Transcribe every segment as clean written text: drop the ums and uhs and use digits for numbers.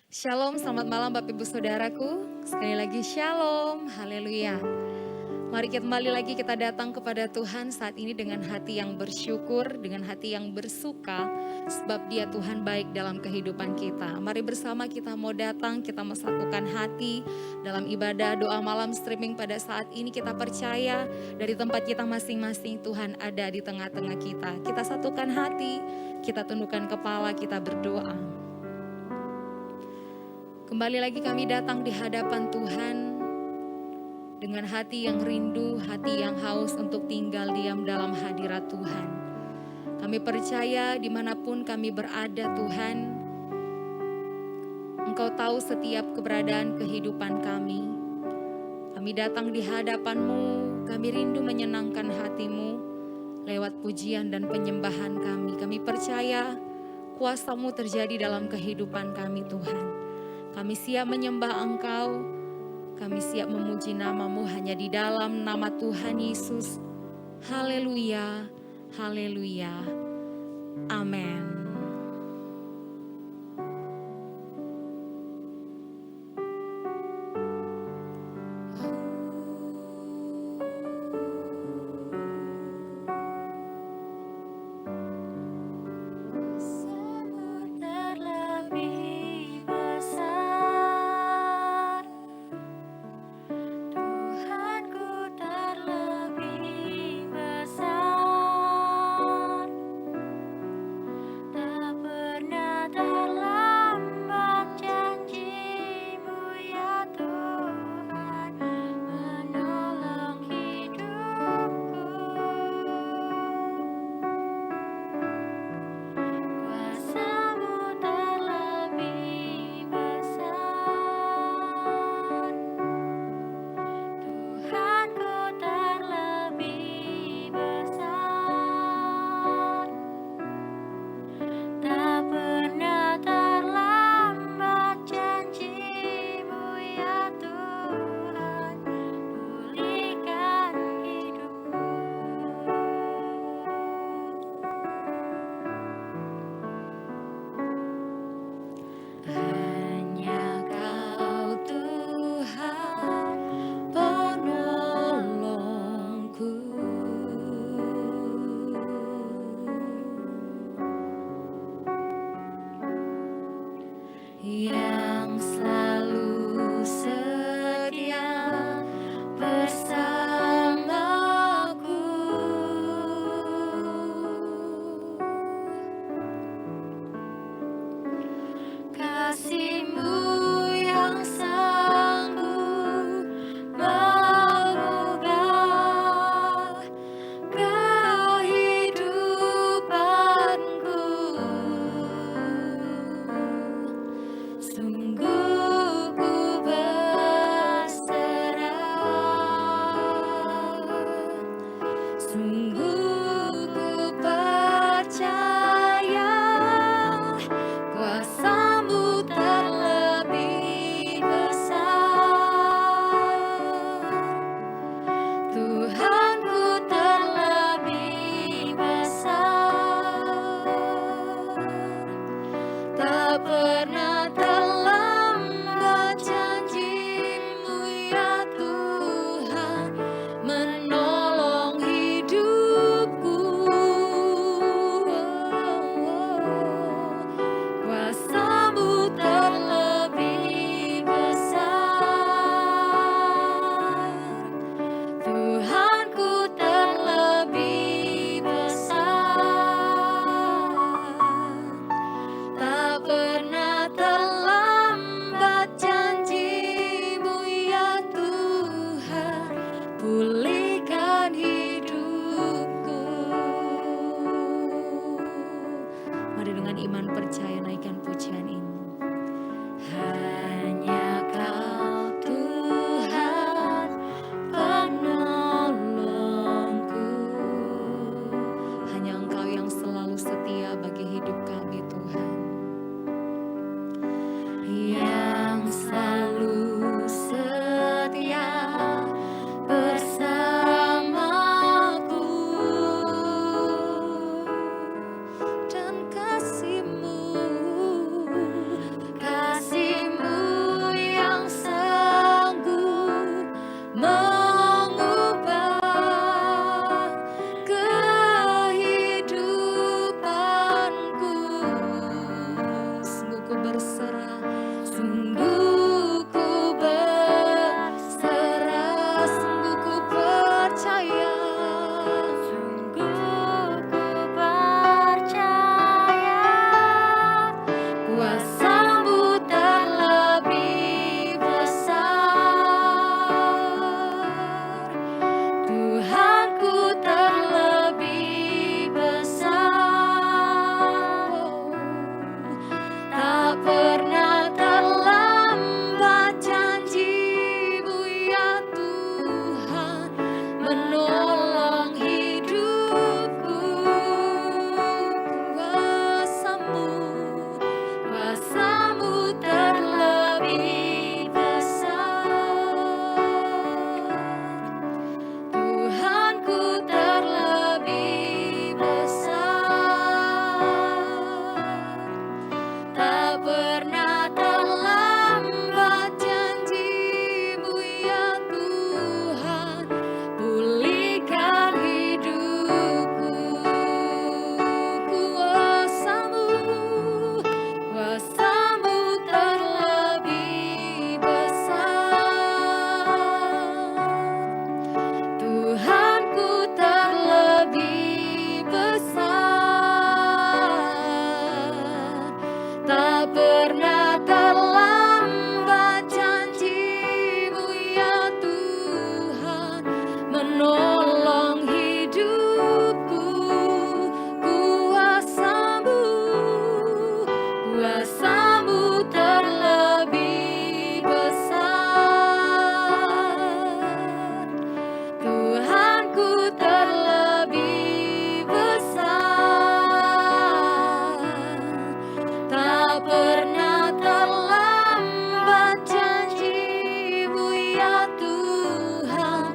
Shalom, selamat malam Bapak Ibu Saudaraku. Sekali lagi shalom, haleluya. Mari kita kembali lagi kita datang kepada Tuhan saat ini dengan hati yang bersyukur, dengan hati yang bersuka, sebab Dia Tuhan baik dalam kehidupan kita. Mari bersama kita mau datang, kita mau satukan hati dalam ibadah doa malam streaming pada saat ini. Kita percaya dari tempat kita masing-masing Tuhan ada di tengah-tengah kita. Kita satukan hati, kita tundukkan kepala, kita berdoa. Kembali lagi kami datang di hadapan Tuhan dengan hati yang rindu, hati yang haus untuk tinggal diam dalam hadirat Tuhan. Kami percaya dimanapun kami berada Tuhan, Engkau tahu setiap keberadaan kehidupan kami. Kami datang di hadapan-Mu, kami rindu menyenangkan hati-Mu lewat pujian dan penyembahan kami. Kami percaya kuasa-Mu terjadi dalam kehidupan kami Tuhan. Kami siap menyembah Engkau, kami siap memuji nama-Mu hanya di dalam nama Tuhan Yesus. Haleluya, haleluya, amin. Yang selalu setia bersamaku, kasih-Mu yang sanggup mengubah kehidupanku. Sungguh ku berserah, sungguh ku percaya kuasa-Mu terlebih besar. Tuhanku terlebih besar, tak pernah terlambat janji-Mu ya Tuhan menolong hidupku. Kuasa-Mu terlebih besar, Tuhanku terlebih besar, tak pernah terlambat janji-Mu ya Tuhan, pulihkan hidupku. Mari dengan iman percaya naikkan pujian ini. Hanya Kau Tuhan penolongku, hanya Engkau yang selalu setia bagi hidup kami Tuhan. Yang selalu setia bersamaku, dan kasih-Mu, kasih Sungguh ku berserah, sungguh ku percaya. Sungguh ku percaya Kuasa-Mu terlebih besar, Tuhanku terlebih besar. Tak pernah terlambat janji-Mu ya Tuhan, menolong hidupku. Kuasa-Mu terlebih besar, Tuhanku terlebih besar. Tak pernah terlambat janji-Mu ya Tuhan, pulihkan hidupku. Kuasa-Mu terlebih besar, Tuhanku terlebih besar. Tak pernah terlambat janji-Mu ya Tuhan, menolong hidupku. Kuasa-Mu terlebih besar, Tuhanku terlebih besar. Tak pernah terlambat janji-Mu ya Tuhan,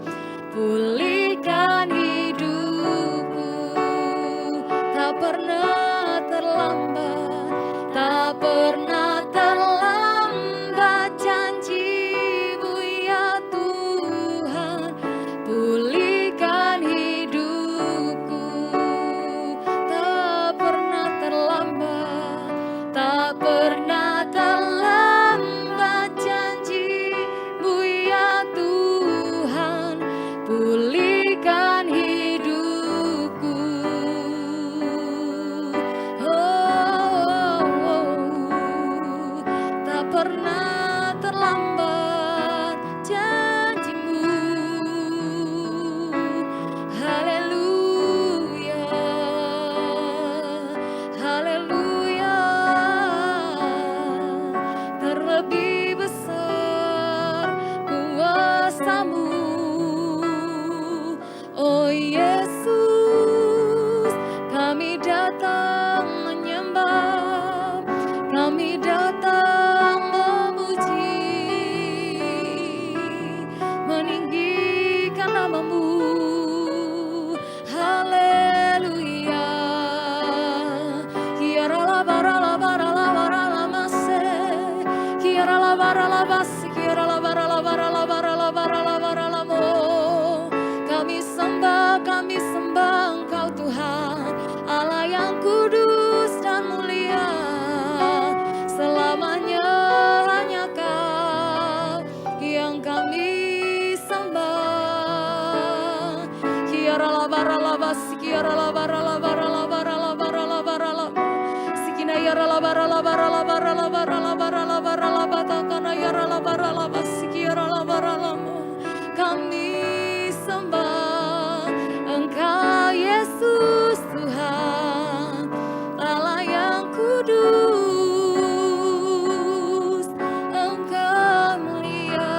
pulihkan hidupku. Tak pernah terlambat, tak pernah terlambat janji-Mu ya Tuhan, pulihkan hidupku. Tak pernah terlambat, tak pernah terlambat janji-Mu ya Tuhan, pulihkan hidupku. Tak pernah terlambat janji-Mu. Haleluya, haleluya. Terlebih besar kuasa-Mu, oh Yesus. Kami datang menyembah, kami datang memuji, meninggikan nama-Mu. Haleluya. Kiarala barala barala barala mase, kiarala barala basi, kiarala barala barala barala barala barala mo. Kami sembah Engkau Tuhan, Allah yang kudus dan mulia. Selamanya hanya Kau yang kami sembah. Kiarala barala basi, kiarala barala barala barala barala barala. Sikina yarala barala barala barala barala barala barala batakana yarala barala basi, kiarala barala mo. Kami sembah Engkau Yesus Tuhan, Allah yang kudus. Engkau mulia,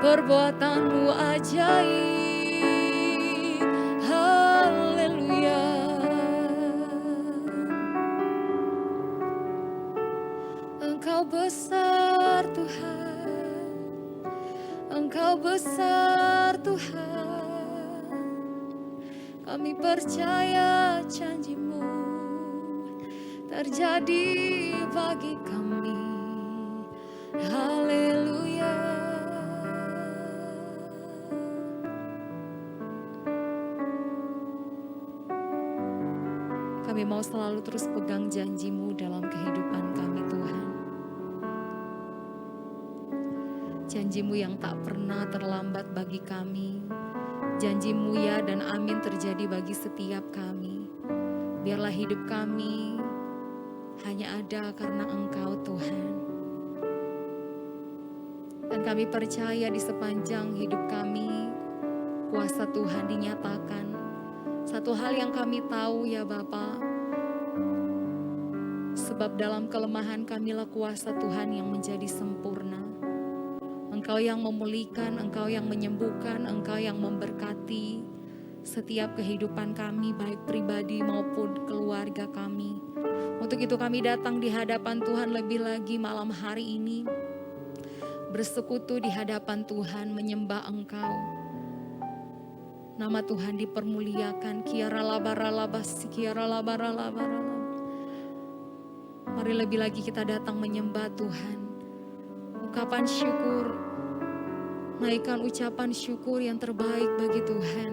perbuatan-Mu ajaib. Haleluya. Engkau besar Tuhan, Engkau besar Tuhan. Kami percaya janji-Mu terjadi bagi kami. Haleluya. Kami mau selalu terus pegang janji-Mu dalam kehidupan kami Tuhan. Janji-Mu yang tak pernah terlambat bagi kami. Janji-Mu ya dan amin terjadi bagi setiap kami. Biarlah hidup kami hanya ada karena Engkau Tuhan. Dan kami percaya di sepanjang hidup kami, kuasa Tuhan dinyatakan. Satu hal yang kami tahu ya Bapa, sebab dalam kelemahan kamilah kuasa Tuhan yang menjadi sempurna. Engkau yang memulihkan, Engkau yang menyembuhkan, Engkau yang memberkati setiap kehidupan kami, baik pribadi maupun keluarga kami. Untuk itu kami datang di hadapan Tuhan lebih lagi malam hari ini, bersekutu di hadapan Tuhan, menyembah Engkau. Nama Tuhan dipermuliakan. Mari lebih lagi kita datang menyembah Tuhan. Ungkapan syukur, naikkan ucapan syukur yang terbaik bagi Tuhan.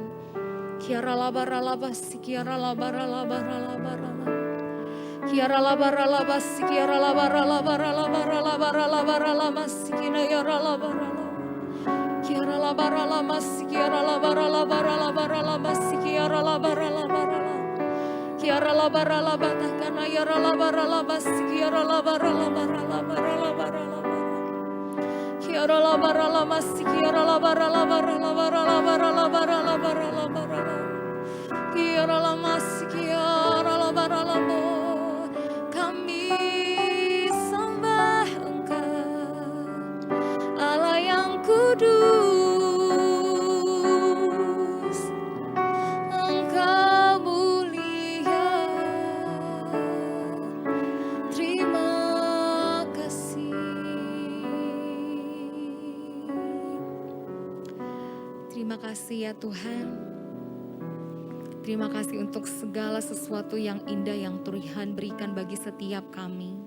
Kami sembah Engkau, Allah yang kudus, Engkau mulia. Terima kasih. Terima kasih ya Tuhan. Terima kasih untuk segala sesuatu yang indah yang Tuhan berikan bagi setiap kami.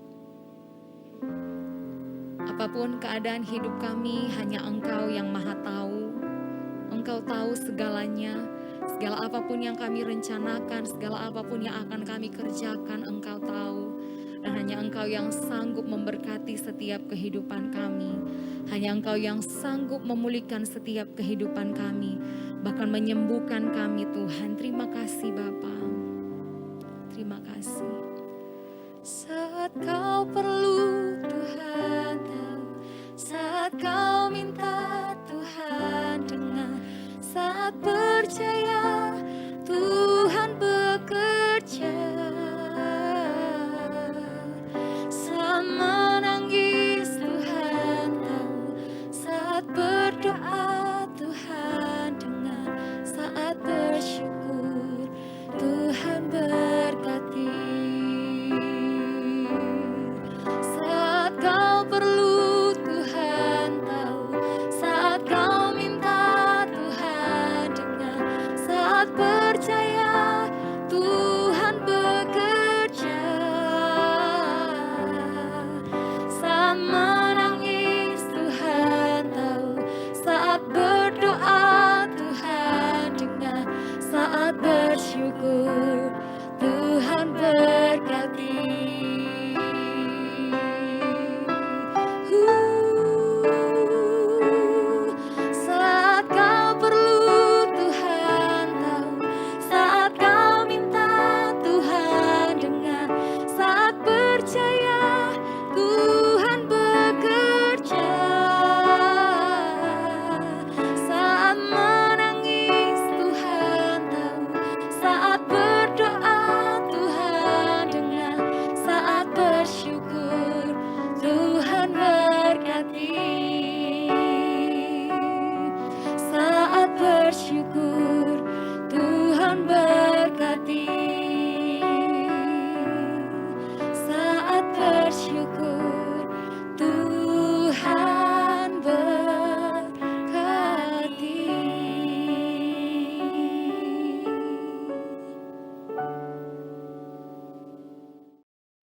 Apapun keadaan hidup kami, hanya Engkau yang Maha Tahu. Engkau tahu segalanya, segala apapun yang kami rencanakan, segala apapun yang akan kami kerjakan, Engkau tahu. Dan hanya Engkau yang sanggup memberkati setiap kehidupan kami. Hanya Engkau yang sanggup memulihkan setiap kehidupan kami, bahkan menyembuhkan kami Tuhan. Terima kasih Bapa. Terima kasih. Saat kau perlu Tuhan tahu, saat kau minta Tuhan dengar, saat percaya Tuhan bekerja, saat menangis Tuhan tahu, saat berdoa Tuhan dengar, saat bersyukur Tuhan berkati. Saat kau perlu Tuhan tahu, saat kau minta Tuhan dengar, saat percaya Tuhan bekerja, saat menangis Tuhan tahu, saat berdoa Tuhan dengar, saat bersyukur Tuhan berkati. Saat kau perlu Tuhan tahu, saat kau minta Tuhan dengar, saat percaya Tuhan bekerja, saat menangis Tuhan tahu, saat berdoa Tuhan dengar, saat bersyukur Tuhan berkati. Saat bersyukur Tuhan berkati. Saat bersyukur Tuhan berkati.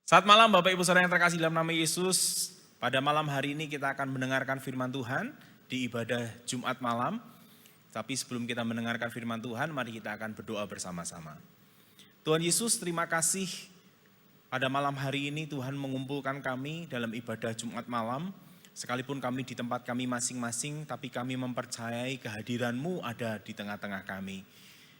Saat malam Bapak Ibu Saudara yang terkasih dalam nama Yesus, pada malam hari ini kita akan mendengarkan firman Tuhan di ibadah Jumat malam. Tapi sebelum kita mendengarkan firman Tuhan, mari kita akan berdoa bersama-sama. Tuhan Yesus, terima kasih pada malam hari ini Tuhan mengumpulkan kami dalam ibadah Jumat malam. Sekalipun kami di tempat kami masing-masing, tapi kami mempercayai kehadiran-Mu ada di tengah-tengah kami.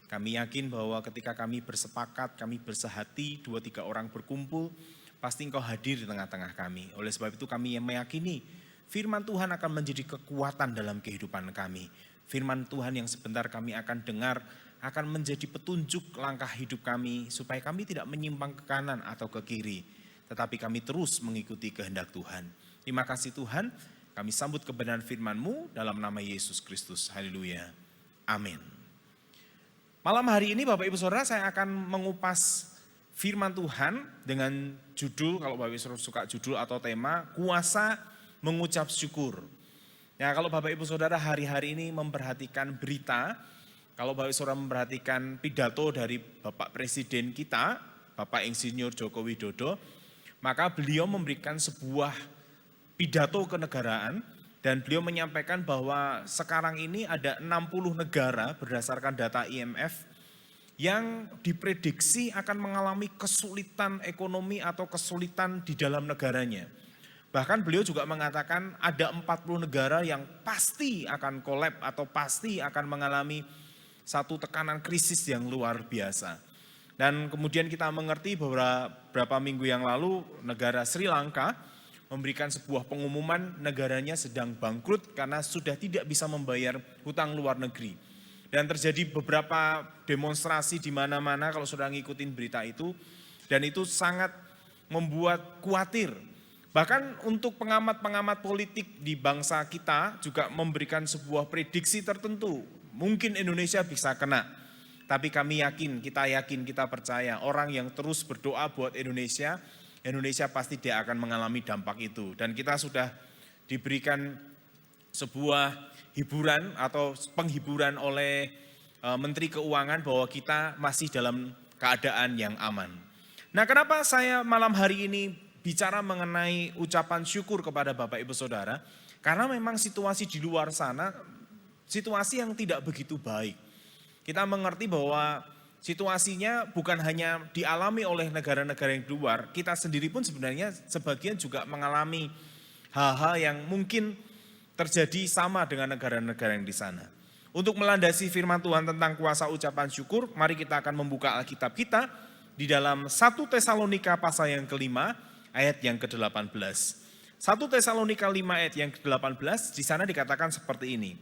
Kami yakin bahwa ketika kami bersepakat, kami bersehati, 2-3 orang berkumpul, pasti Engkau hadir di tengah-tengah kami. Oleh sebab itu kami yang meyakini firman Tuhan akan menjadi kekuatan dalam kehidupan kami. Firman Tuhan yang sebentar kami akan dengar akan menjadi petunjuk langkah hidup kami supaya kami tidak menyimpang ke kanan atau ke kiri, tetapi kami terus mengikuti kehendak Tuhan. Terima kasih Tuhan, kami sambut kebenaran firman-Mu dalam nama Yesus Kristus. Haleluya. Amin. Malam hari ini Bapak Ibu Saudara saya akan mengupas firman Tuhan dengan judul, kalau Bapak Ibu Saudara suka judul atau tema, kuasa mengucap syukur. Ya, kalau Bapak Ibu Saudara hari-hari ini memperhatikan berita, kalau Bapak Ibu Saudara memperhatikan pidato dari Bapak Presiden kita, Bapak Insinyur Joko Widodo, maka beliau memberikan sebuah pidato kenegaraan dan beliau menyampaikan bahwa sekarang ini ada 60 negara berdasarkan data IMF yang diprediksi akan mengalami kesulitan ekonomi atau kesulitan di dalam negaranya. Bahkan beliau juga mengatakan ada 40 negara yang pasti akan kolab atau pasti akan mengalami satu tekanan krisis yang luar biasa. Dan kemudian kita mengerti bahwa beberapa minggu yang lalu negara Sri Lanka memberikan sebuah pengumuman negaranya sedang bangkrut karena sudah tidak bisa membayar hutang luar negeri. Dan terjadi beberapa demonstrasi di mana-mana kalau sudah ngikutin berita itu, dan itu sangat membuat khawatir. Bahkan untuk pengamat-pengamat politik di bangsa kita juga memberikan sebuah prediksi tertentu. Mungkin Indonesia bisa kena, tapi kami yakin, kita percaya orang yang terus berdoa buat Indonesia pasti dia akan mengalami dampak itu. Dan kita sudah diberikan sebuah hiburan atau penghiburan oleh Menteri Keuangan bahwa kita masih dalam keadaan yang aman. Nah, kenapa saya malam hari ini bicara mengenai ucapan syukur kepada Bapak Ibu Saudara? Karena memang situasi di luar sana, situasi yang tidak begitu baik. Kita mengerti bahwa situasinya bukan hanya dialami oleh negara-negara yang di luar, kita sendiri pun sebenarnya sebagian juga mengalami hal-hal yang mungkin terjadi sama dengan negara-negara yang di sana. Untuk melandasi firman Tuhan tentang kuasa ucapan syukur, mari kita akan membuka Alkitab kita di dalam 1 Tesalonika pasal yang ke-5 ayat yang ke-18. 1 Tesalonika 5 ayat yang ke-18 di sana dikatakan seperti ini.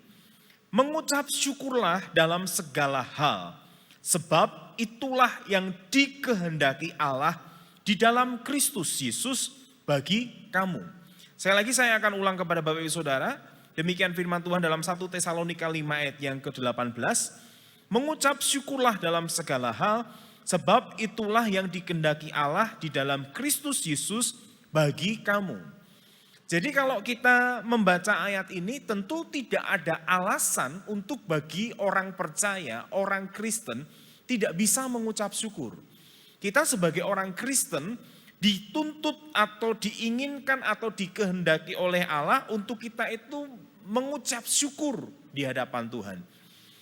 Mengucap syukurlah dalam segala hal, sebab itulah yang dikehendaki Allah di dalam Kristus Yesus bagi kamu. Sekali lagi saya akan ulang kepada Bapak Ibu Saudara, demikian firman Tuhan dalam 1 Tesalonika 5 ayat yang ke-18. Mengucap syukurlah dalam segala hal, sebab itulah yang dikehendaki Allah di dalam Kristus Yesus bagi kamu. Jadi kalau kita membaca ayat ini tentu tidak ada alasan untuk bagi orang percaya, orang Kristen tidak bisa mengucap syukur. Kita sebagai orang Kristen dituntut atau diinginkan atau dikehendaki oleh Allah untuk kita itu mengucap syukur di hadapan Tuhan.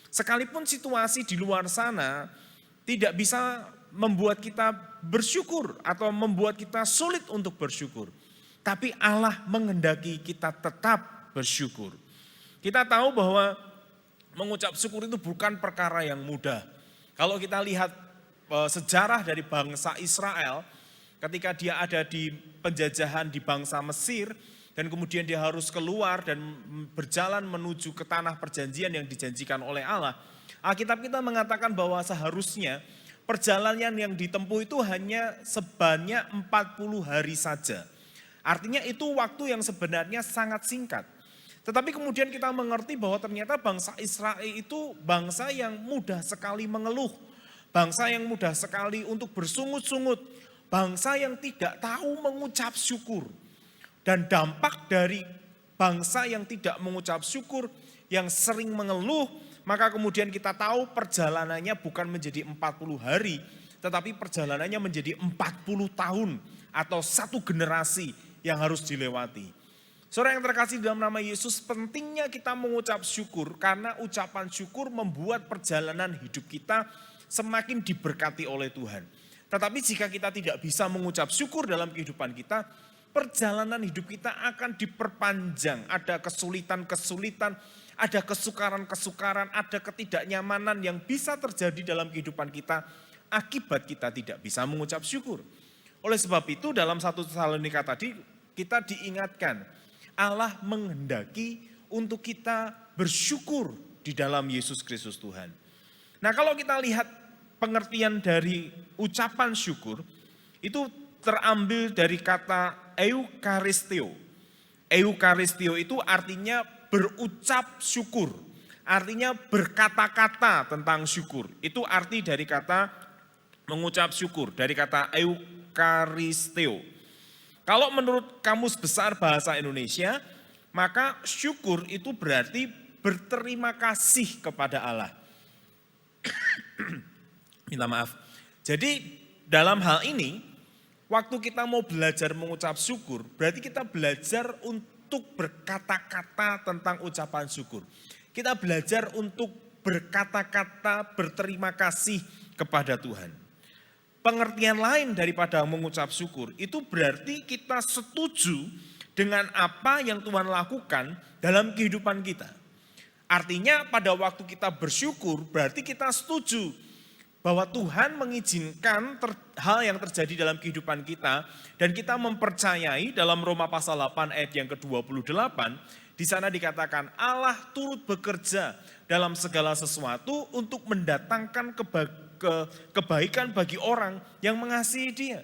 Sekalipun situasi di luar sana tidak bisa membuat kita bersyukur atau membuat kita sulit untuk bersyukur. Tapi Allah menghendaki kita tetap bersyukur. Kita tahu bahwa mengucap syukur itu bukan perkara yang mudah. Kalau kita lihat sejarah dari bangsa Israel, ketika dia ada di penjajahan di bangsa Mesir, dan kemudian dia harus keluar dan berjalan menuju ke tanah perjanjian yang dijanjikan oleh Allah. Alkitab kita mengatakan bahwa seharusnya perjalanan yang ditempuh itu hanya sebanyak 40 hari saja. Artinya itu waktu yang sebenarnya sangat singkat. Tetapi kemudian kita mengerti bahwa ternyata bangsa Israel itu bangsa yang mudah sekali mengeluh. Bangsa yang mudah sekali untuk bersungut-sungut. Bangsa yang tidak tahu mengucap syukur. Dan dampak dari bangsa yang tidak mengucap syukur, yang sering mengeluh, maka kemudian kita tahu perjalanannya bukan menjadi 40 hari, tetapi perjalanannya menjadi 40 tahun atau satu generasi yang harus dilewati. Saudara yang terkasih dalam nama Yesus, pentingnya kita mengucap syukur karena ucapan syukur membuat perjalanan hidup kita semakin diberkati oleh Tuhan. Tetapi jika kita tidak bisa mengucap syukur dalam kehidupan kita, perjalanan hidup kita akan diperpanjang. Ada kesulitan-kesulitan, ada kesukaran-kesukaran, ada ketidaknyamanan yang bisa terjadi dalam kehidupan kita akibat kita tidak bisa mengucap syukur. Oleh sebab itu dalam 1 Tesalonika tadi kita diingatkan Allah menghendaki untuk kita bersyukur di dalam Yesus Kristus Tuhan. Nah, kalau kita lihat pengertian dari ucapan syukur itu terambil dari kata eukaristio. Eukaristio itu artinya berucap syukur, artinya berkata-kata tentang syukur. Itu arti dari kata mengucap syukur, dari kata eukaristio. Kalau menurut Kamus Besar Bahasa Indonesia, maka syukur itu berarti berterima kasih kepada Allah. Minta maaf. Jadi dalam hal ini, waktu kita mau belajar mengucap syukur, berarti kita belajar untuk berkata-kata tentang ucapan syukur. Kita belajar untuk berkata-kata berterima kasih kepada Tuhan. Pengertian lain daripada mengucap syukur, itu berarti kita setuju dengan apa yang Tuhan lakukan dalam kehidupan kita. Artinya pada waktu kita bersyukur, berarti kita setuju bahwa Tuhan mengizinkan hal yang terjadi dalam kehidupan kita dan kita mempercayai dalam Roma pasal 8 ayat yang ke-28 di sana dikatakan Allah turut bekerja dalam segala sesuatu untuk mendatangkan kebaikan bagi orang yang mengasihi Dia.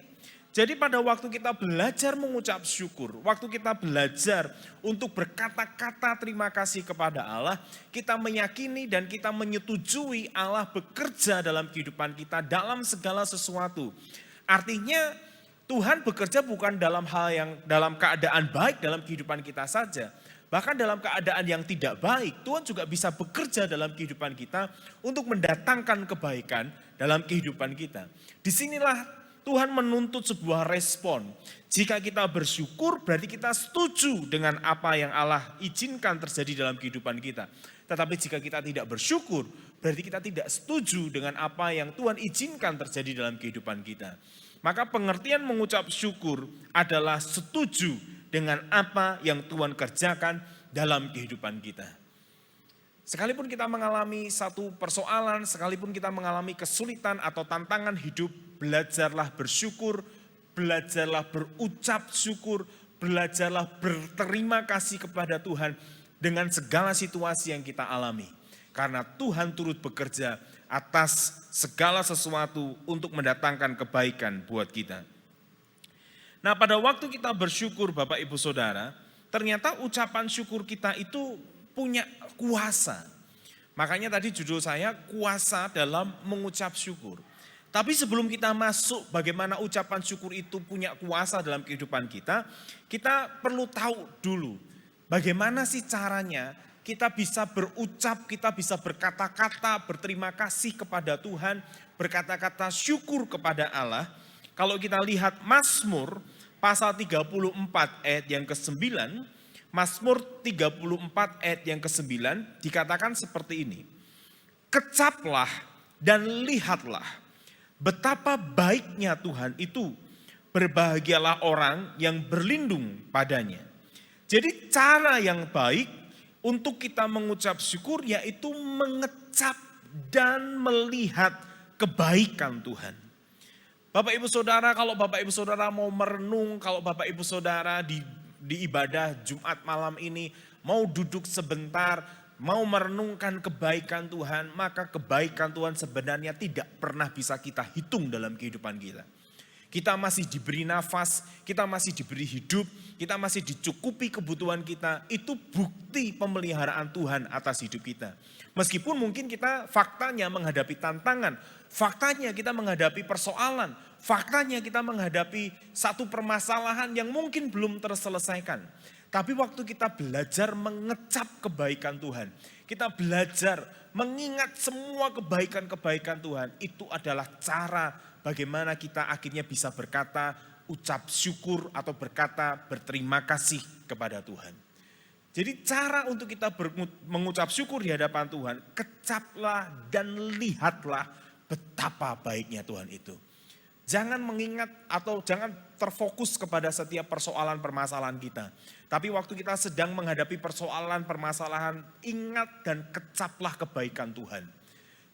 Jadi pada waktu kita belajar mengucap syukur, waktu kita belajar untuk berkata-kata terima kasih kepada Allah, kita meyakini dan kita menyetujui Allah bekerja dalam kehidupan kita dalam segala sesuatu. Artinya Tuhan bekerja bukan dalam keadaan baik dalam kehidupan kita saja. Bahkan dalam keadaan yang tidak baik, Tuhan juga bisa bekerja dalam kehidupan kita untuk mendatangkan kebaikan dalam kehidupan kita. Disinilah Tuhan menuntut sebuah respon. Jika kita bersyukur berarti kita setuju dengan apa yang Allah izinkan terjadi dalam kehidupan kita. Tetapi jika kita tidak bersyukur berarti kita tidak setuju dengan apa yang Tuhan izinkan terjadi dalam kehidupan kita. Maka pengertian mengucap syukur adalah setuju dengan apa yang Tuhan kerjakan dalam kehidupan kita. Sekalipun kita mengalami satu persoalan, sekalipun kita mengalami kesulitan atau tantangan hidup, belajarlah bersyukur, belajarlah berucap syukur, belajarlah berterima kasih kepada Tuhan dengan segala situasi yang kita alami. Karena Tuhan turut bekerja atas segala sesuatu untuk mendatangkan kebaikan buat kita. Nah, pada waktu kita bersyukur Bapak Ibu Saudara, ternyata ucapan syukur kita itu punya kuasa. Makanya tadi judul saya kuasa dalam mengucap syukur. Tapi sebelum kita masuk bagaimana ucapan syukur itu punya kuasa dalam kehidupan kita, kita perlu tahu dulu bagaimana sih caranya kita bisa berucap, kita bisa berkata-kata, berterima kasih kepada Tuhan, berkata-kata syukur kepada Allah. Kalau kita lihat Mazmur pasal 34 ayat yang ke-9, Mazmur 34 ayat yang ke-9 dikatakan seperti ini. Kecaplah dan lihatlah betapa baiknya Tuhan itu, berbahagialah orang yang berlindung padanya. Jadi cara yang baik untuk kita mengucap syukur yaitu mengecap dan melihat kebaikan Tuhan. Bapak Ibu Saudara, kalau Bapak Ibu Saudara mau merenung, kalau Bapak Ibu Saudara di ibadah Jumat malam ini mau duduk sebentar, mau merenungkan kebaikan Tuhan, maka kebaikan Tuhan sebenarnya tidak pernah bisa kita hitung dalam kehidupan kita. Kita masih diberi nafas, kita masih diberi hidup, kita masih dicukupi kebutuhan kita. Itu bukti pemeliharaan Tuhan atas hidup kita. Meskipun mungkin kita faktanya menghadapi tantangan, faktanya kita menghadapi persoalan, faktanya kita menghadapi satu permasalahan yang mungkin belum terselesaikan. Tapi waktu kita belajar mengecap kebaikan Tuhan, kita belajar mengingat semua kebaikan-kebaikan Tuhan, itu adalah cara bagaimana kita akhirnya bisa berkata ucap syukur atau berkata berterima kasih kepada Tuhan. Jadi cara untuk kita mengucap syukur di hadapan Tuhan, kecaplah dan lihatlah betapa baiknya Tuhan itu. Jangan mengingat atau jangan terfokus kepada setiap persoalan permasalahan kita. Tapi waktu kita sedang menghadapi persoalan permasalahan, ingat dan kecaplah kebaikan Tuhan.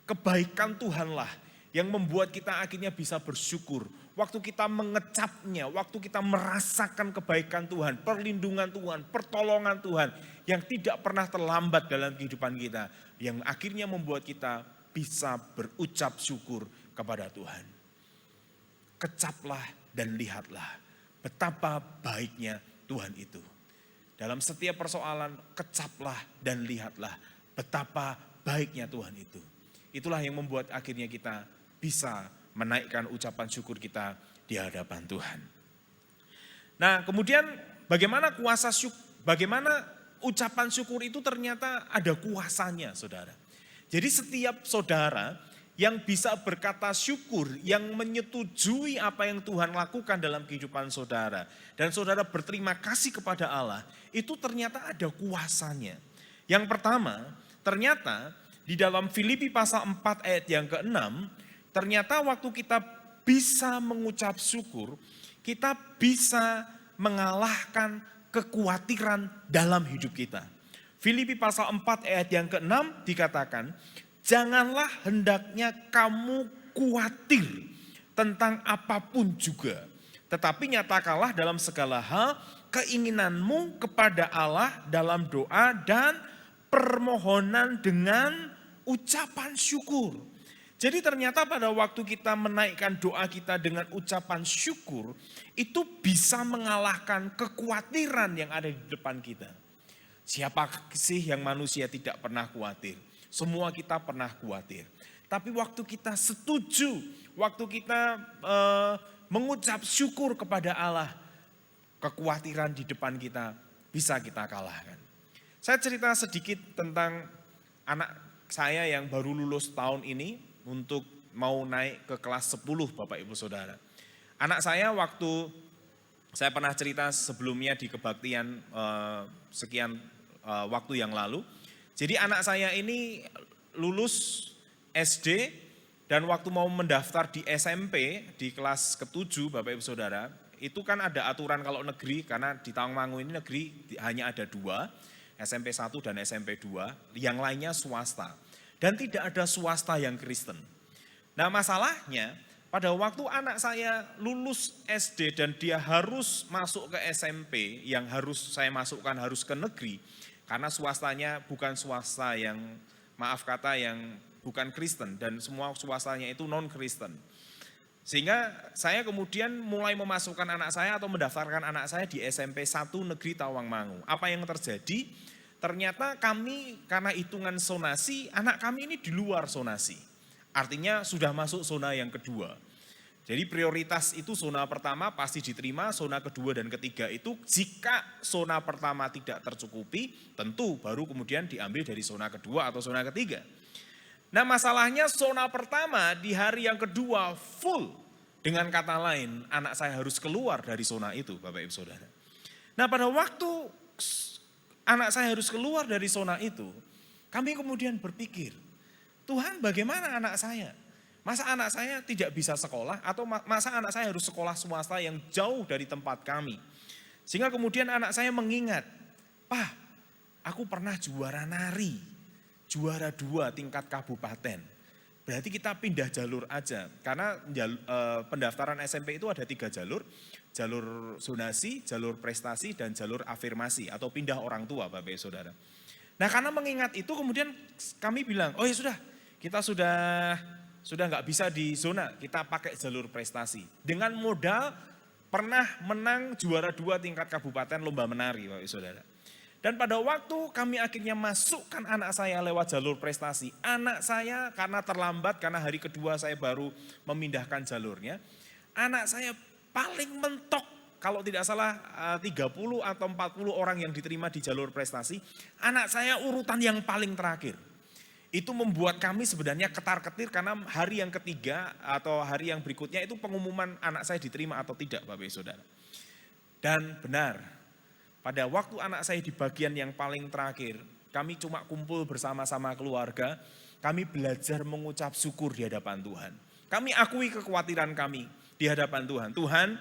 Kebaikan Tuhanlah yang membuat kita akhirnya bisa bersyukur. Waktu kita mengecapnya, waktu kita merasakan kebaikan Tuhan, perlindungan Tuhan, pertolongan Tuhan yang tidak pernah terlambat dalam kehidupan kita. Yang akhirnya membuat kita bisa berucap syukur kepada Tuhan. Kecaplah dan lihatlah betapa baiknya Tuhan itu. Dalam setiap persoalan, kecaplah dan lihatlah betapa baiknya Tuhan itu. Itulah yang membuat akhirnya kita bisa menaikkan ucapan syukur kita di hadapan Tuhan. Nah, kemudian bagaimana bagaimana ucapan syukur itu ternyata ada kuasanya, saudara. Jadi setiap saudara yang bisa berkata syukur, yang menyetujui apa yang Tuhan lakukan dalam kehidupan saudara, dan saudara berterima kasih kepada Allah, itu ternyata ada kuasanya. Yang pertama, ternyata di dalam Filipi pasal 4 ayat yang ke-6, ternyata waktu kita bisa mengucap syukur, kita bisa mengalahkan kekhawatiran dalam hidup kita. Filipi pasal 4 ayat yang ke-6 dikatakan, janganlah hendaknya kamu khawatir tentang apapun juga. Tetapi nyatakanlah dalam segala hal keinginanmu kepada Allah dalam doa dan permohonan dengan ucapan syukur. Jadi ternyata pada waktu kita menaikkan doa kita dengan ucapan syukur, itu bisa mengalahkan kekhawatiran yang ada di depan kita. Siapa sih yang manusia tidak pernah khawatir? Semua kita pernah khawatir. Tapi waktu kita setuju, waktu kita mengucap syukur kepada Allah, kekhawatiran di depan kita bisa kita kalahkan. Saya cerita sedikit tentang anak saya yang baru lulus tahun ini untuk mau naik ke kelas 10 Bapak Ibu Saudara. Anak saya waktu saya pernah cerita sebelumnya di kebaktian sekian waktu yang lalu. Jadi anak saya ini lulus SD dan waktu mau mendaftar di SMP di kelas ke-7 Bapak Ibu Saudara, itu kan ada aturan kalau negeri, karena di Tawangmangu ini negeri hanya ada 2, SMP 1 dan SMP 2, yang lainnya swasta. Dan tidak ada swasta yang Kristen. Nah masalahnya pada waktu anak saya lulus SD dan dia harus masuk ke SMP yang harus saya masukkan harus ke negeri, karena swastanya bukan swasta yang, maaf kata, yang bukan Kristen dan semua swastanya itu non-Kristen. Sehingga saya kemudian mulai memasukkan anak saya atau mendaftarkan anak saya di SMP 1 Negeri Tawangmangu. Apa yang terjadi? Ternyata kami karena hitungan zonasi, anak kami ini di luar zonasi. Artinya sudah masuk zona yang kedua. Jadi prioritas itu zona pertama pasti diterima, zona kedua dan ketiga itu jika zona pertama tidak tercukupi, tentu baru kemudian diambil dari zona kedua atau zona ketiga. Nah masalahnya zona pertama di hari yang kedua full. Dengan kata lain, anak saya harus keluar dari zona itu Bapak Ibu Saudara. Nah pada waktu anak saya harus keluar dari zona itu, kami kemudian berpikir, Tuhan bagaimana anak saya? Masa anak saya tidak bisa sekolah atau masa anak saya harus sekolah swasta yang jauh dari tempat kami. Sehingga kemudian anak saya mengingat, Pak, aku pernah juara nari, juara 2 tingkat kabupaten. Berarti kita pindah jalur aja, karena pendaftaran SMP itu ada 3 jalur. Jalur zonasi, jalur prestasi, dan jalur afirmasi atau pindah orang tua Bapak Ibu Saudara. Nah karena mengingat itu kemudian kami bilang, oh ya sudah, kita sudah nggak bisa di zona, kita pakai jalur prestasi. Dengan modal pernah menang juara 2 tingkat kabupaten lomba menari Bapak Ibu Saudara. Dan pada waktu kami akhirnya masukkan anak saya lewat jalur prestasi, anak saya karena terlambat, karena hari kedua saya baru memindahkan jalurnya, anak saya paling mentok, kalau tidak salah 30 atau 40 orang yang diterima di jalur prestasi, anak saya urutan yang paling terakhir. Itu membuat kami sebenarnya ketar-ketir karena hari yang ketiga atau hari yang berikutnya itu pengumuman anak saya diterima atau tidak Bapak Ibu Saudara. Dan benar, pada waktu anak saya di bagian yang paling terakhir, kami cuma kumpul bersama-sama keluarga, kami belajar mengucap syukur di hadapan Tuhan. Kami akui kekhawatiran kami. di hadapan Tuhan. Tuhan,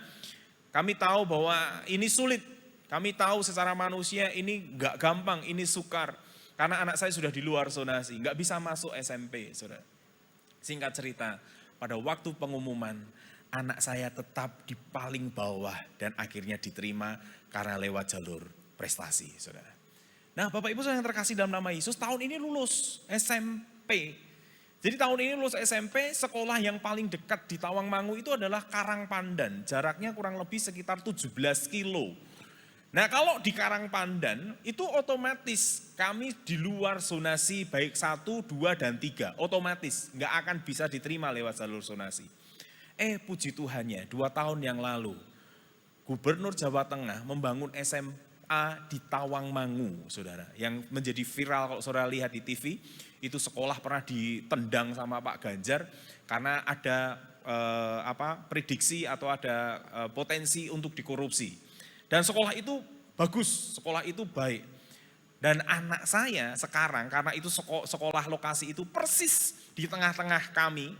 kami tahu bahwa ini sulit. Kami tahu secara manusia ini gak gampang, ini sukar. Karena anak saya sudah di luar zonasi, gak bisa masuk SMP, saudara. Singkat cerita, pada waktu pengumuman, anak saya tetap di paling bawah dan akhirnya diterima karena lewat jalur prestasi, saudara. Nah, Bapak Ibu saudara yang terkasih dalam nama Yesus, tahun ini lulus SMP. Jadi tahun ini lulus SMP, sekolah yang paling dekat di Tawangmangu itu adalah Karangpandan. Jaraknya kurang lebih sekitar 17 kilo. Nah kalau di Karangpandan itu otomatis kami di luar zonasi baik 1, 2, dan 3. Otomatis nggak akan bisa diterima lewat jalur zonasi. Puji Tuhannya 2 tahun yang lalu Gubernur Jawa Tengah membangun SMA di Tawangmangu, saudara. Yang menjadi viral kalau saudara lihat di TV, itu sekolah pernah ditendang sama Pak Ganjar karena ada prediksi atau ada potensi untuk dikorupsi. Dan sekolah itu bagus, sekolah itu baik. Dan anak saya sekarang, karena itu sekolah lokasi itu persis di tengah-tengah kami,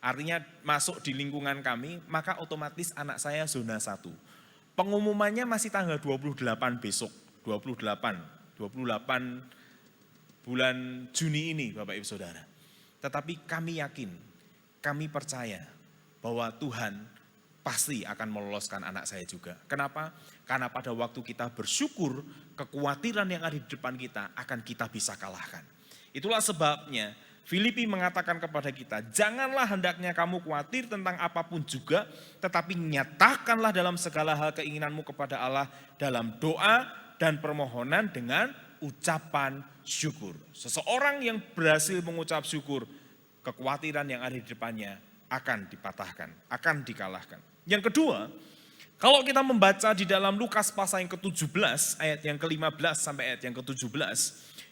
artinya masuk di lingkungan kami, maka otomatis anak saya zona 1. Pengumumannya masih tanggal 28 besok, 28 bulan Juni ini Bapak Ibu Saudara. Tetapi kami yakin, kami percaya bahwa Tuhan pasti akan meloloskan anak saya juga. Kenapa? Karena pada waktu kita bersyukur, kekhawatiran yang ada di depan kita akan kita bisa kalahkan. Itulah sebabnya Filipi mengatakan kepada kita, janganlah hendaknya kamu khawatir tentang apapun juga, tetapi nyatakanlah dalam segala hal keinginanmu kepada Allah dalam doa dan permohonan dengan ucapan syukur. Seseorang yang berhasil mengucap syukur, kekhawatiran yang ada di depannya akan dipatahkan, akan dikalahkan. Yang kedua, kalau kita membaca di dalam Lukas pasal yang ke-17, ayat yang ke-15 sampai ayat yang ke-17,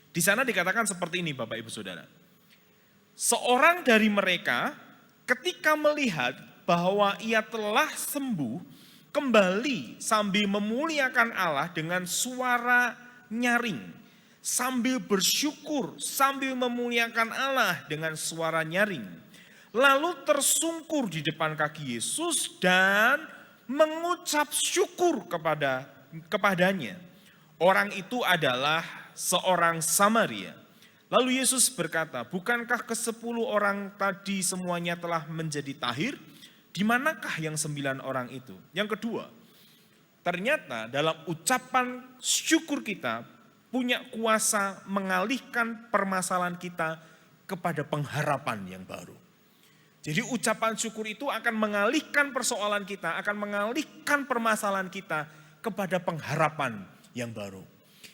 di sana dikatakan seperti ini Bapak Ibu Saudara. Seorang dari mereka ketika melihat bahwa ia telah sembuh, kembali sambil memuliakan Allah dengan suara nyaring. Sambil bersyukur, sambil memuliakan Allah dengan suara nyaring. Lalu tersungkur di depan kaki Yesus dan mengucap syukur kepadanya. Orang itu adalah seorang Samaria. Lalu Yesus berkata, bukankah ke-10 orang tadi semuanya telah menjadi tahir? Di manakah yang 9 orang itu? Yang kedua, ternyata dalam ucapan syukur kita punya kuasa mengalihkan permasalahan kita kepada pengharapan yang baru. Jadi ucapan syukur itu akan mengalihkan persoalan kita, akan mengalihkan permasalahan kita kepada pengharapan yang baru.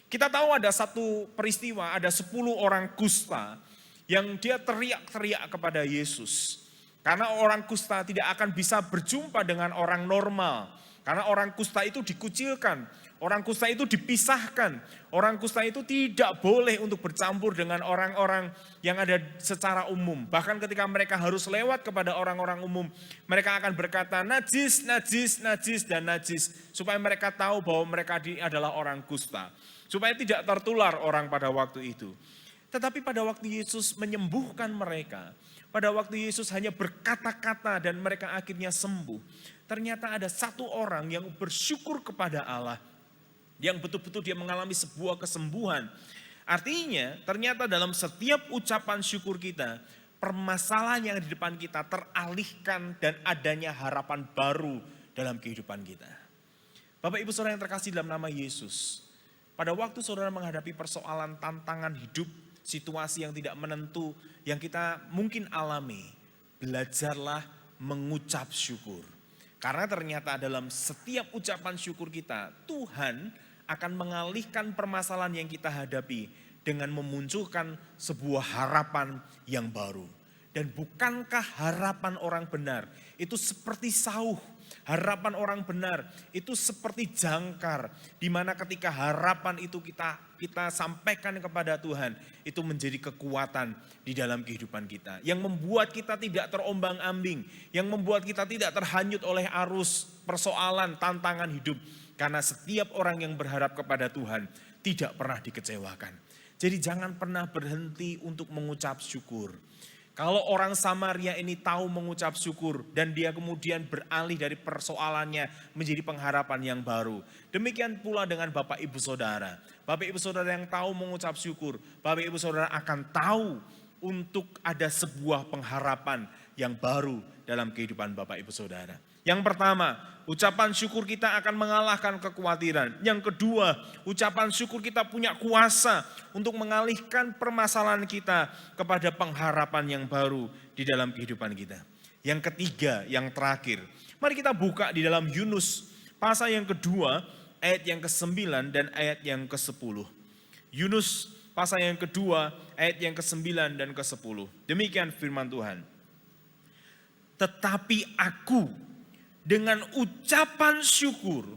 Kita tahu ada satu peristiwa, ada 10 orang kusta yang dia teriak-teriak kepada Yesus. Karena orang kusta tidak akan bisa berjumpa dengan orang normal. Karena orang kusta itu dikucilkan, orang kusta itu dipisahkan. Orang kusta itu tidak boleh untuk bercampur dengan orang-orang yang ada secara umum. Bahkan ketika mereka harus lewat kepada orang-orang umum, mereka akan berkata najis, najis, najis, dan najis. Supaya mereka tahu bahwa mereka adalah orang kusta. Supaya tidak tertular orang pada waktu itu. Tetapi pada waktu Yesus menyembuhkan mereka, pada waktu Yesus hanya berkata-kata dan mereka akhirnya sembuh. Ternyata ada satu orang yang bersyukur kepada Allah, yang betul-betul dia mengalami sebuah kesembuhan. Artinya ternyata dalam setiap ucapan syukur kita, permasalahan yang di depan kita teralihkan dan adanya harapan baru dalam kehidupan kita. Bapak Ibu Saudara yang terkasih dalam nama Yesus, pada waktu saudara menghadapi persoalan tantangan hidup, situasi yang tidak menentu, yang kita mungkin alami, belajarlah mengucap syukur. Karena ternyata dalam setiap ucapan syukur kita, Tuhan akan mengalihkan permasalahan yang kita hadapi dengan memunculkan sebuah harapan yang baru. Dan bukankah harapan orang benar itu seperti sauh? Harapan orang benar itu seperti jangkar, di mana ketika harapan itu kita sampaikan kepada Tuhan, itu menjadi kekuatan di dalam kehidupan kita. Yang membuat kita tidak terombang-ambing, yang membuat kita tidak terhanyut oleh arus persoalan, tantangan hidup. Karena setiap orang yang berharap kepada Tuhan tidak pernah dikecewakan. Jadi jangan pernah berhenti untuk mengucap syukur. Kalau orang Samaria ini tahu mengucap syukur dan dia kemudian beralih dari persoalannya menjadi pengharapan yang baru. Demikian pula dengan Bapak Ibu Saudara. Bapak Ibu Saudara yang tahu mengucap syukur, Bapak Ibu Saudara akan tahu untuk ada sebuah pengharapan yang baru dalam kehidupan Bapak Ibu Saudara. Yang pertama, ucapan syukur kita akan mengalahkan kekhawatiran. Yang kedua, ucapan syukur kita punya kuasa untuk mengalihkan permasalahan kita kepada pengharapan yang baru di dalam kehidupan kita. Yang ketiga, yang terakhir, mari kita buka di dalam Yunus pasal yang kedua, ayat yang ke-9 dan ayat yang ke-10. Yunus pasal yang kedua, ayat yang ke-9 dan ke-10. Demikian firman Tuhan. Tetapi aku dengan ucapan syukur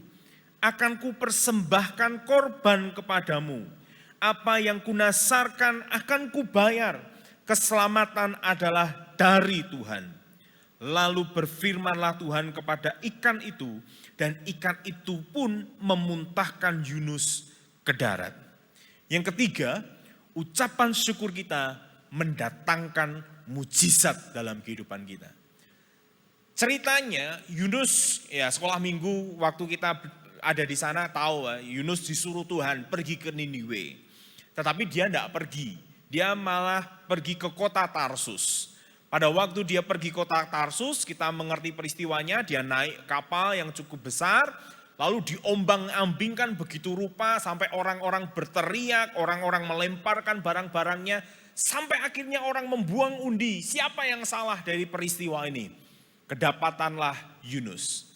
akan kupersembahkan korban kepadamu. Apa yang kunasarkan akan kubayar. Keselamatan adalah dari Tuhan. Lalu berfirmanlah Tuhan kepada ikan itu, dan ikan itu pun memuntahkan Yunus ke darat. Yang ketiga, ucapan syukur kita mendatangkan mujizat dalam kehidupan kita. Ceritanya Yunus, ya sekolah minggu waktu kita ada di sana tahu Yunus disuruh Tuhan pergi ke Niniwe. Tetapi dia tidak pergi, dia malah pergi ke kota Tarsus. Pada waktu dia pergi kota Tarsus, kita mengerti peristiwanya, dia naik kapal yang cukup besar, lalu diombang-ambingkan begitu rupa sampai orang-orang berteriak, orang-orang melemparkan barang-barangnya, sampai akhirnya orang membuang undi, siapa yang salah dari peristiwa ini? Kedapatanlah Yunus.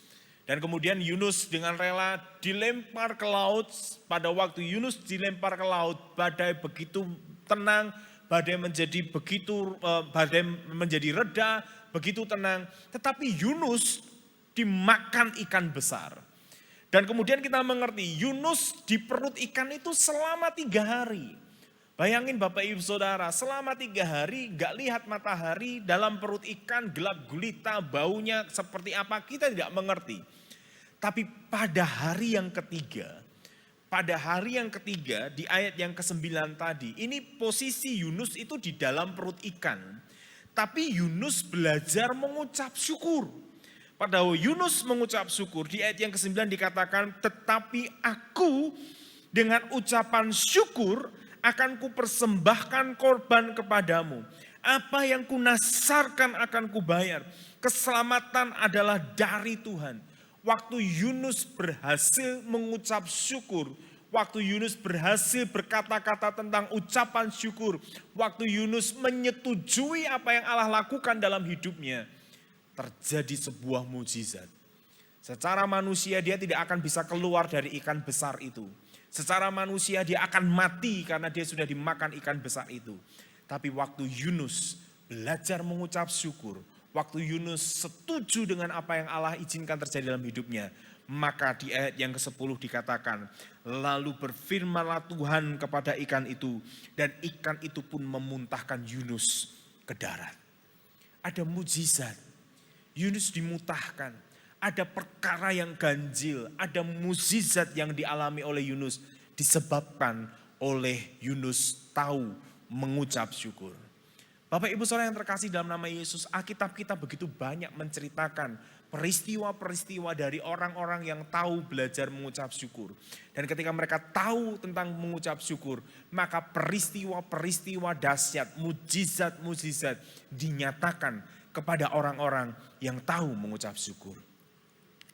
Dan kemudian Yunus dengan rela dilempar ke laut. Pada waktu Yunus dilempar ke laut, badai begitu tenang, badai menjadi reda, begitu tenang. Tetapi Yunus dimakan ikan besar. Dan kemudian kita mengerti Yunus di perut ikan itu selama 3 hari. Bayangin Bapak Ibu Saudara, selama 3 hari gak lihat matahari, dalam perut ikan gelap gulita, baunya seperti apa kita tidak mengerti. Tapi pada hari yang ketiga di ayat yang ke-9 tadi, ini posisi Yunus itu di dalam perut ikan. Tapi Yunus belajar mengucap syukur. Pada Yunus mengucap syukur, di ayat yang ke-9 dikatakan, tetapi aku dengan ucapan syukur akan kupersembahkan korban kepadamu. Apa yang kunasarkan akan kubayar. Keselamatan adalah dari Tuhan. Waktu Yunus berhasil mengucap syukur, waktu Yunus berhasil berkata-kata tentang ucapan syukur, waktu Yunus menyetujui apa yang Allah lakukan dalam hidupnya, terjadi sebuah mujizat. Secara manusia dia tidak akan bisa keluar dari ikan besar itu. Secara manusia dia akan mati karena dia sudah dimakan ikan besar itu. Tapi waktu Yunus belajar mengucap syukur, waktu Yunus setuju dengan apa yang Allah izinkan terjadi dalam hidupnya, maka di ayat yang ke-10 dikatakan, lalu berfirmanlah Tuhan kepada ikan itu, dan ikan itu pun memuntahkan Yunus ke darat. Ada mujizat, Yunus dimuntahkan. Ada perkara yang ganjil, ada mukjizat yang dialami oleh Yunus disebabkan oleh Yunus tahu mengucap syukur. Bapak Ibu Saudara yang terkasih dalam nama Yesus, Alkitab kita begitu banyak menceritakan peristiwa-peristiwa dari orang-orang yang tahu belajar mengucap syukur. Dan ketika mereka tahu tentang mengucap syukur, maka peristiwa-peristiwa dahsyat, mukjizat-mukjizat dinyatakan kepada orang-orang yang tahu mengucap syukur.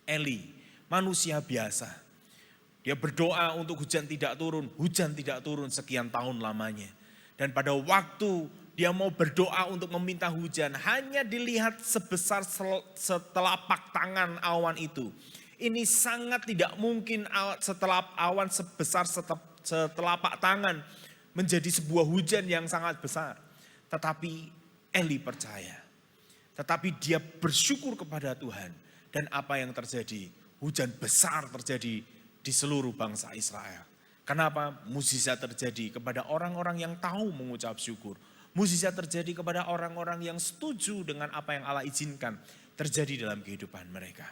Eli, manusia biasa. Dia berdoa untuk hujan tidak turun sekian tahun lamanya. Dan pada waktu dia mau berdoa untuk meminta hujan, hanya dilihat sebesar setelapak tangan awan itu. Ini sangat tidak mungkin setelah awan sebesar setelapak tangan menjadi sebuah hujan yang sangat besar. Tetapi Eli percaya. Tetapi dia bersyukur kepada Tuhan. Dan apa yang terjadi? Hujan besar terjadi di seluruh bangsa Israel. Kenapa? Mukjizat terjadi kepada orang-orang yang tahu mengucap syukur. Mukjizat terjadi kepada orang-orang yang setuju dengan apa yang Allah izinkan terjadi dalam kehidupan mereka.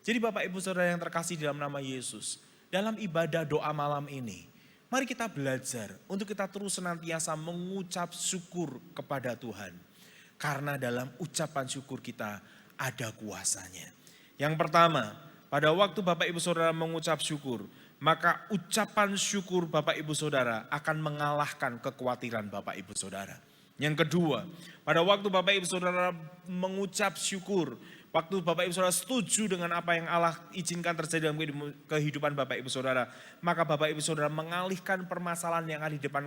Jadi Bapak Ibu Saudara yang terkasih dalam nama Yesus, dalam ibadah doa malam ini, mari kita belajar untuk kita terus senantiasa mengucap syukur kepada Tuhan. Karena dalam ucapan syukur kita ada kuasanya. Yang pertama, pada waktu Bapak Ibu Saudara mengucap syukur, maka ucapan syukur Bapak Ibu Saudara akan mengalahkan kekhawatiran Bapak Ibu Saudara. Yang kedua, pada waktu Bapak Ibu Saudara mengucap syukur, waktu Bapak Ibu Saudara setuju dengan apa yang Allah izinkan terjadi dalam kehidupan Bapak Ibu Saudara, maka Bapak Ibu Saudara mengalihkan permasalahan yang ada di depan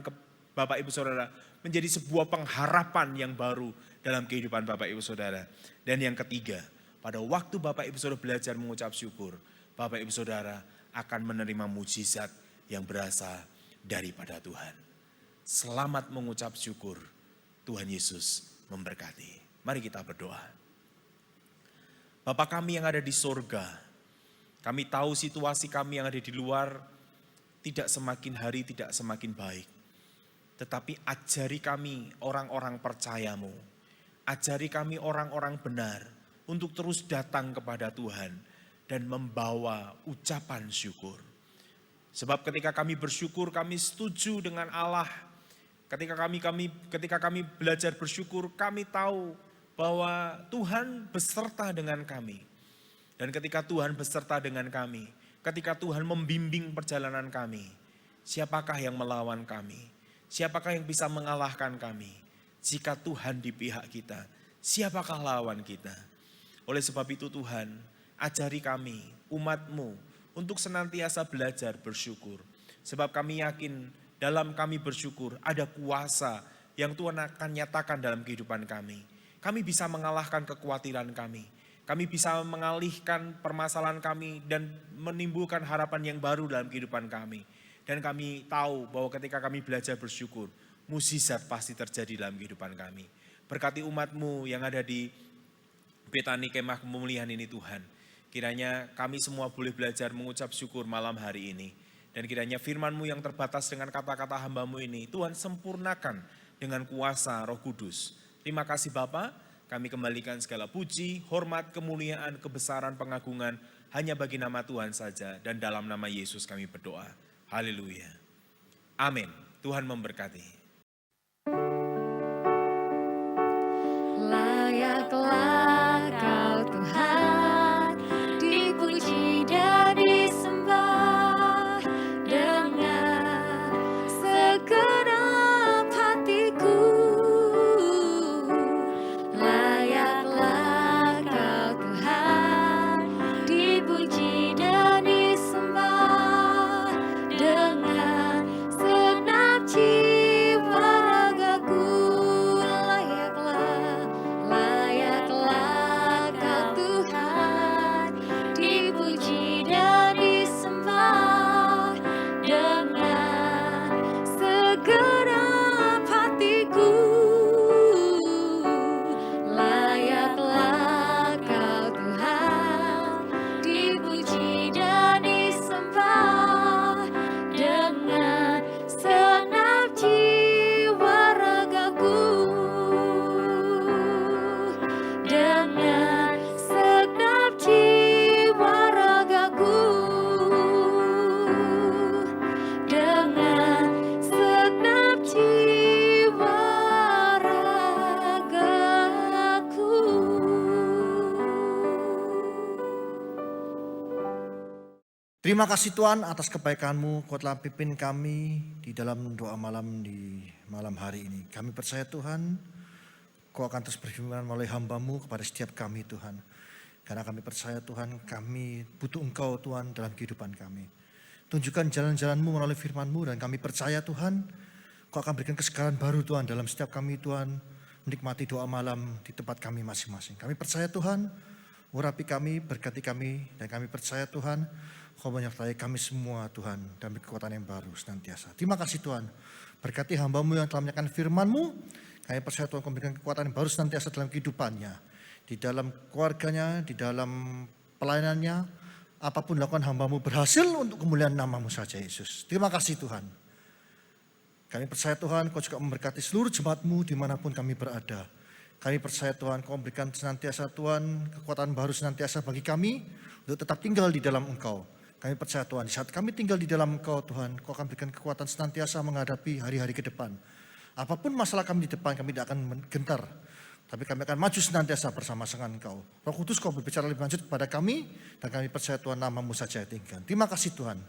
Bapak Ibu Saudara menjadi sebuah pengharapan yang baru dalam kehidupan Bapak Ibu Saudara. Dan yang ketiga, pada waktu Bapak Ibu Saudara belajar mengucap syukur, Bapak Ibu Saudara akan menerima mujizat yang berasal daripada Tuhan. Selamat mengucap syukur. Tuhan Yesus memberkati. Mari kita berdoa. Bapa kami yang ada di sorga, kami tahu situasi kami yang ada di luar tidak semakin hari tidak semakin baik. Tetapi ajari kami orang-orang percayamu. Ajari kami orang-orang benar untuk terus datang kepada Tuhan dan membawa ucapan syukur. Sebab ketika kami bersyukur, kami setuju dengan Allah. Ketika kami belajar bersyukur, kami tahu bahwa Tuhan beserta dengan kami. Dan ketika Tuhan beserta dengan kami, ketika Tuhan membimbing perjalanan kami, siapakah yang melawan kami? Siapakah yang bisa mengalahkan kami? Jika Tuhan di pihak kita, siapakah lawan kita? Oleh sebab itu Tuhan, ajari kami, umat-Mu, untuk senantiasa belajar bersyukur. Sebab kami yakin dalam kami bersyukur ada kuasa yang Tuhan akan nyatakan dalam kehidupan kami. Kami bisa mengalahkan kekhawatiran kami. Kami bisa mengalihkan permasalahan kami dan menimbulkan harapan yang baru dalam kehidupan kami. Dan kami tahu bahwa ketika kami belajar bersyukur, mukjizat pasti terjadi dalam kehidupan kami. Berkati umat-Mu yang ada di Betani Kemah Pemulihan ini Tuhan. Kiranya kami semua boleh belajar mengucap syukur malam hari ini. Dan kiranya firman-Mu yang terbatas dengan kata-kata hamba-Mu ini, Tuhan sempurnakan dengan kuasa Roh Kudus. Terima kasih Bapa, kami kembalikan segala puji, hormat, kemuliaan, kebesaran, pengagungan hanya bagi nama Tuhan saja. Dan dalam nama Yesus kami berdoa. Haleluya. Amin. Tuhan memberkati. Layaklah Kau Tuhan, dipuji dan disembah dengan segenap hatiku. Layaklah Kau Tuhan, dipuji dan disembah dengan segenap jiwa ragaku. Layaklah Kau Tuhan, dipuji dan disembah dengan segenap hatiku. Layaklah Kau Tuhan, dipuji dan disembah dengan segenap jiwa ragaku. Dengan segenap jiwa ragaku. Dengan segenap jiwa ragaku. Terima kasih Tuhan atas kebaikan-Mu, Kau telah pimpin kami di dalam doa malam di malam hari ini. Kami percaya Tuhan, Kau akan terus berfirman melalui hamba-Mu kepada setiap kami Tuhan. Karena kami percaya Tuhan, kami butuh Engkau Tuhan dalam kehidupan kami. Tunjukkan jalan-jalan-Mu melalui firman-Mu dan kami percaya Tuhan, Kau akan berikan kesegaran baru Tuhan dalam setiap kami Tuhan, menikmati doa malam di tempat kami masing-masing. Kami percaya Tuhan, urapi kami, berkati kami, dan kami percaya Tuhan, Kau menyertai kami semua Tuhan, dan kekuatan yang baru senantiasa. Terima kasih Tuhan, berkati hamba-Mu yang telah menyampaikan firman-Mu. Kami percaya Tuhan Kau memberikan kekuatan yang baru senantiasa dalam kehidupannya, di dalam keluarganya, di dalam pelayanannya, apapun dilakukan hamba-Mu berhasil untuk kemuliaan nama-Mu saja Yesus. Terima kasih Tuhan. Kami percaya Tuhan Kau juga memberkati seluruh jemaat-Mu dimanapun kami berada. Kami percaya Tuhan Kau memberikan senantiasa Tuhan kekuatan baru senantiasa bagi kami untuk tetap tinggal di dalam Engkau. Kami percaya Tuhan di saat kami tinggal di dalam Engkau Tuhan, Kau akan berikan kekuatan senantiasa menghadapi hari-hari ke depan. Apapun masalah kami di depan, kami tidak akan gentar Tapi kami akan maju senantiasa bersama dengan Engkau. Roh Kudus, Kau berbicara lebih lanjut kepada kami, dan kami percaya Tuhan nama-Mu saja yang tinggal. Terima kasih Tuhan.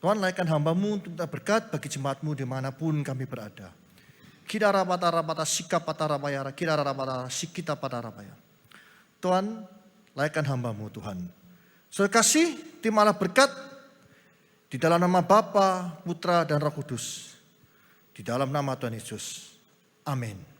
Tuhan, layakkan hamba-Mu untuk minta berkat bagi jemaat-Mu dimanapun kami berada. Kidara patara sikap patara bayara, kidara patara sikita patara bayara. Tuhan, layakkan hamba-Mu Tuhan. Saudara kasih, terimalah berkat di dalam nama Bapa, Putra, dan Roh Kudus. Di dalam nama Tuhan Yesus. Amin.